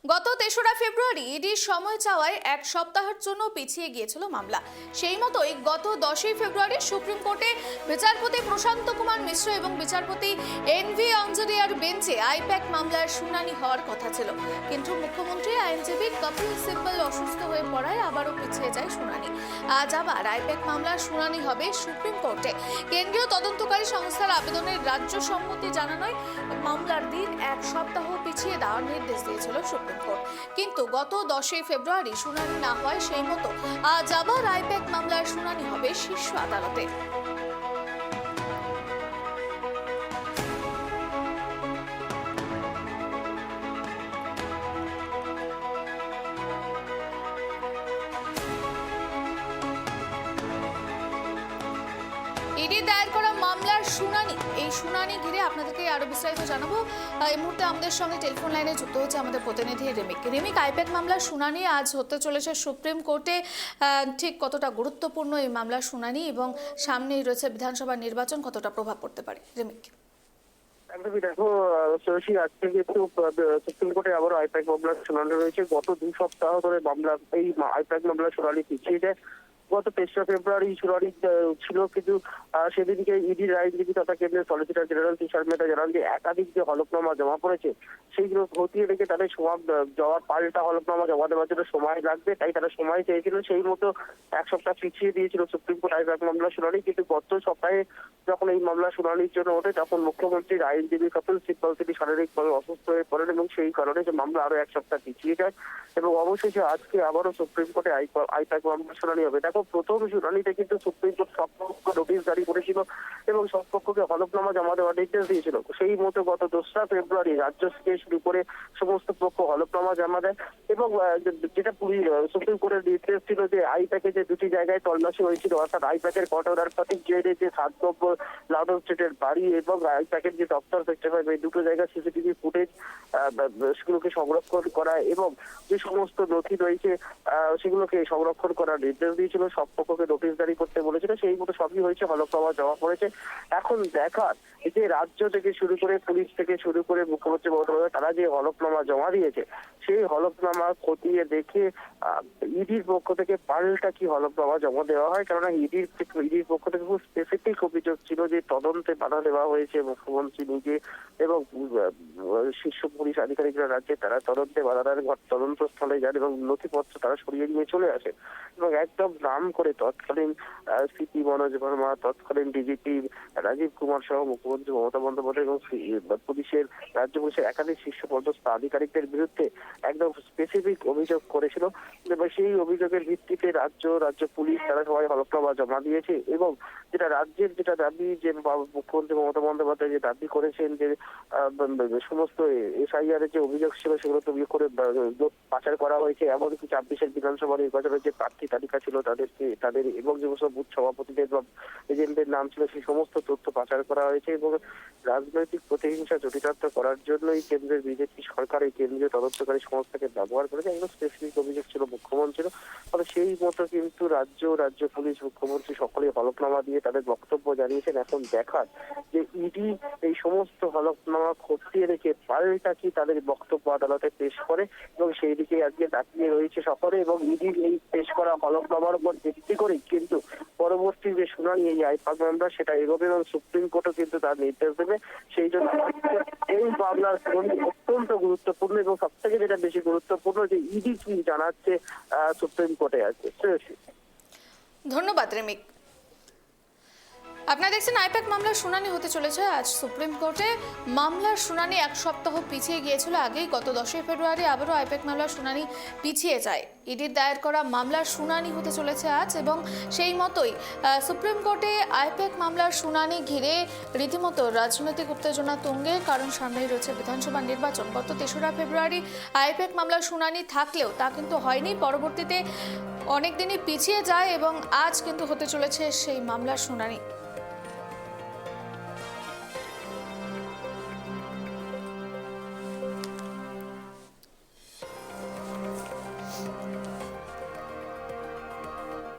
গত ৩রা ফেব্রুয়ারি ইডির সময় চাওয়ায় এক সপ্তাহের জন্য পিছিয়ে গিয়েছিল মামলা। সেই মতোই গত 10ই ফেব্রুয়ারি সুপ্রিম কোর্টে বিচারপতি প্রশান্ত কুমার মিশ্র এবং বিচারপতি এনভি অঞ্জলিয়ার বেঞ্চে আইপ্যাক মামলার শুনানি হওয়ার কথা ছিল, কিন্তু মুখ্যমন্ত্রী আইনজীবী কপিল সিব্বল অসুস্থ হয়ে পড়ায় আবারও পিছিয়ে যায় শুনানি। আজ আবার আইপ্যাক মামলার শুনানি হবে সুপ্রিম কোর্টে। কেন্দ্রীয় তদন্তকারী সংস্থার আবেদনের রাজ্য সম্মতি জানানোয় মামলার দিন এক সপ্তাহ পিছিয়ে দেওয়ার নির্দেশ দিয়েছিল সুপ্রিম কোর্ট, কিন্তু গত 10ই ফেব্রুয়ারি শুনানি না হয় সেই মতো আজ আবার আইপ্যাক মামলার শুনানি হবে শীর্ষ আদালতে। ইডি দায়ের করা মামলার শুনানি, এই শুনানি ঘিরে আপনাদেরকে আরো বিস্তারিত জানাবো। এই মুহূর্তে আমাদের সঙ্গে টেলিফোন লাইনে যুক্ত হচ্ছে আমাদের প্রতিনিধি রিমিক। আইপ্যাক মামলার শুনানি আজ হতে চলেছে সুপ্রিম কোর্টে, ঠিক কতটা গুরুত্বপূর্ণ এই মামলার শুনানি এবং সামনেই রয়েছে বিধানসভা নির্বাচন, কতটা প্রভাব পড়তে পারে? রিমিক, একদমই দেখো সরসী, আজকে কিন্তু সুপ্রিম কোর্টে আবার আইপ্যাক মামলার শুনানি রয়েছে। গত 2 সপ্তাহ ধরে এই আইপ্যাক মামলার শুনানি পিছিয়ে যায়। গত 3রা ফেব্রুয়ারি শুনানি ছিল, কিন্তু সেদিনকে ইডির আইনজীবী তথা কেন্দ্রের সলিসিটর জেনারেল তুষার মেহতা জানান যে একাধিক যে হলফনামা জমা পড়েছে সেইগুলো খতিয়ে রেখে তাদের পাল্টা হলফনামা জমা দেওয়ার জন্য সময় লাগবে, তাই তারা সময় চেয়েছিল। সেই মতো এক সপ্তাহ পিছিয়ে দিয়েছিল সুপ্রিম কোর্ট আইপ্যাক মামলার শুনানি। কিন্তু গত সপ্তাহে যখন এই মামলা শুনানির জন্য ওঠে তখন মুখ্যমন্ত্রীর আইনজীবী কপিল সিব্বল তিনি শারীরিকভাবে অসুস্থ হয়ে পড়েন এবং সেই কারণে যে মামলা আরো এক সপ্তাহ পিছিয়ে যায় এবং অবশেষে আজকে আবারও সুপ্রিম কোর্টে আইপ্যাক মামলার শুনানি হবে। দেখো, প্রথম শুনানিতে কিন্তু সুপ্রিম কোর্ট সব পক্ষকে নোটিশ জারি করেছিল এবং সব পক্ষকে হলফনামা জমা দেওয়ার নির্দেশ দিয়েছিল। সেই মতো গত 2রা ফেব্রুয়ারি রাজ্য থেকে শুরু করে সমস্ত পক্ষ হলফনামা জমা দেয় এবং যেটা সুপ্রিম কোর্টের নির্দেশ ছিল যে আইপ্যাকে যে 2টি জায়গায় তল্লাশি হয়েছিল, অর্থাৎ আইপ্যাকের কটোরার প্রতীক জেলে যে 7 নম্বর লাউডন স্ট্রিটের বাড়ি এবং আইপ্যাকের যে দপ্তর সেক্টর 5, এই দুটো জায়গায় সিসিটিভি ফুটেজ সেগুলোকে সংরক্ষণ করা এবং যে সমস্ত নথি রয়েছে সেগুলোকে সংরক্ষণ করার নির্দেশ দিয়েছিল, সব পক্ষকে নোটিশ জারি করতে বলেছিল। সেই মতো সবই হয়েছে, হলফনামা জমা পড়েছে। এখন দেখার যে রাজ্য থেকে শুরু করে পুলিশ থেকে শুরু করে মুখ্যমন্ত্রী মমতা বন্দ্যোপাধ্যায় তারা যে হলফনামা জমা দিয়েছে সেই হলফনামা খতিয়ে দেখে ইডির পক্ষ থেকে পাল্টা কি হলফনামা জমা দেওয়া হয়। কেননা ইডির পক্ষ থেকে খুব স্পেসিফিক অভিযোগ ছিল যে তদন্তে বাধা দেওয়া হয়েছে মুখ্যমন্ত্রী নিজে এবং শীর্ষ পুলিশ আধিকারিকরা রাজ্যে তারা তদন্তে বাধা দেন, তদন্তস্থলে যান এবং নথিপত্র তারা সরিয়ে নিয়ে চলে আসে এবং একদম নাম করে তৎকালীন সিপি মনোজ বর্মা, তৎকালীন ডিজিপি রাজীব কুমার সহ মুখ্যমন্ত্রী মমতা বন্দ্যোপাধ্যায় এবং পুলিশের রাজ্য পুলিশের একাধিক শীর্ষপদস্থ আধিকারিকদের বিরুদ্ধে একদম স্পেসিফিক অভিযোগ করেছিল এবং সেই অভিযোগের ভিত্তিতে রাজ্য পুলিশ তারা সবাই হলফনামা জমা দিয়েছে এবং রাজ্যের যেটা দাবি যে মুখ্যমন্ত্রী মমতা বন্দ্যোপাধ্যায় যে দাবি করেছেন যে সমস্ত এসআইআর এর যে অভিযোগ ছিল সেগুলো তৈরি করে পাচার করা হয়েছে, এমনকি 24-এর বিধানসভা নির্বাচনের যে প্রার্থী তালিকা ছিল তাদের এবং যে সমস্ত বুথ সভাপতিদের বা এজেন্টদের নাম ছিল সেই সমস্ত তথ্য পাচার করা হয়েছে এবং রাজনৈতিক প্রতিহিংসা চরিতার্থ করার জন্যই কেন্দ্রের বিজেপি সরকার এই কেন্দ্রীয় তদন্তকারী সংস্থাকে ব্যবহার করেছে। এগুলো স্পেসিফিক অভিযোগ ছিল মুখ্যমন্ত্রীর। ফলে সেই মতো কিন্তু রাজ্য পুলিশ মুখ্যমন্ত্রী সকলেই হলফনামা দিয়ে তাদের বক্তব্য জানিয়েছেন। এখন দেখার যে ইডি এই সমস্ত হলফনামা খতিয়ে রেখে পাল্টা কি তাদের বক্তব্য আদালতে পেশ করে এবং সেই দিকে আজকে তাকিয়ে রয়েছে সকলে এবং ইডির এই পেশ করা হলফনামার উপর ভিত্তি করে কিন্তু পরবর্তী যে শুনানি এই আইপ্যাক মামলা সেটা এগোবে এবং সুপ্রিম কোর্টও কিন্তু তার নির্দেশ দেবে। সেই জন্য এই মামলার শুনানি অত্যন্ত গুরুত্বপূর্ণ এবং সব থেকে যেটা বেশি গুরুত্বপূর্ণ যে ইডি কি জানাচ্ছে সুপ্রিম কোর্টে আছে। ধন্যবাদ রিমিক। আপনারা দেখছেন আইপ্যাক মামলার শুনানি হতে চলেছে আজ সুপ্রিম কোর্টে। মামলার শুনানি এক সপ্তাহ পিছিয়ে গিয়েছিল আগেই, গত 10ই ফেব্রুয়ারি আবারও আইপ্যাক মামলার শুনানি পিছিয়ে যায়। ইডির দায়ের করা মামলার শুনানি হতে চলেছে আজ এবং সেই মতোই সুপ্রিম কোর্টে আইপ্যাক মামলার শুনানি ঘিরে রীতিমতো রাজনৈতিক উত্তেজনা তুঙ্গে, কারণ সামনেই রয়েছে বিধানসভা নির্বাচন। গত 3রা ফেব্রুয়ারি আইপ্যাক মামলার শুনানি থাকলেও তা কিন্তু হয়নি, পরবর্তীতে অনেক দিনই পিছিয়ে যায় এবং আজ কিন্তু হতে চলেছে সেই মামলার শুনানি।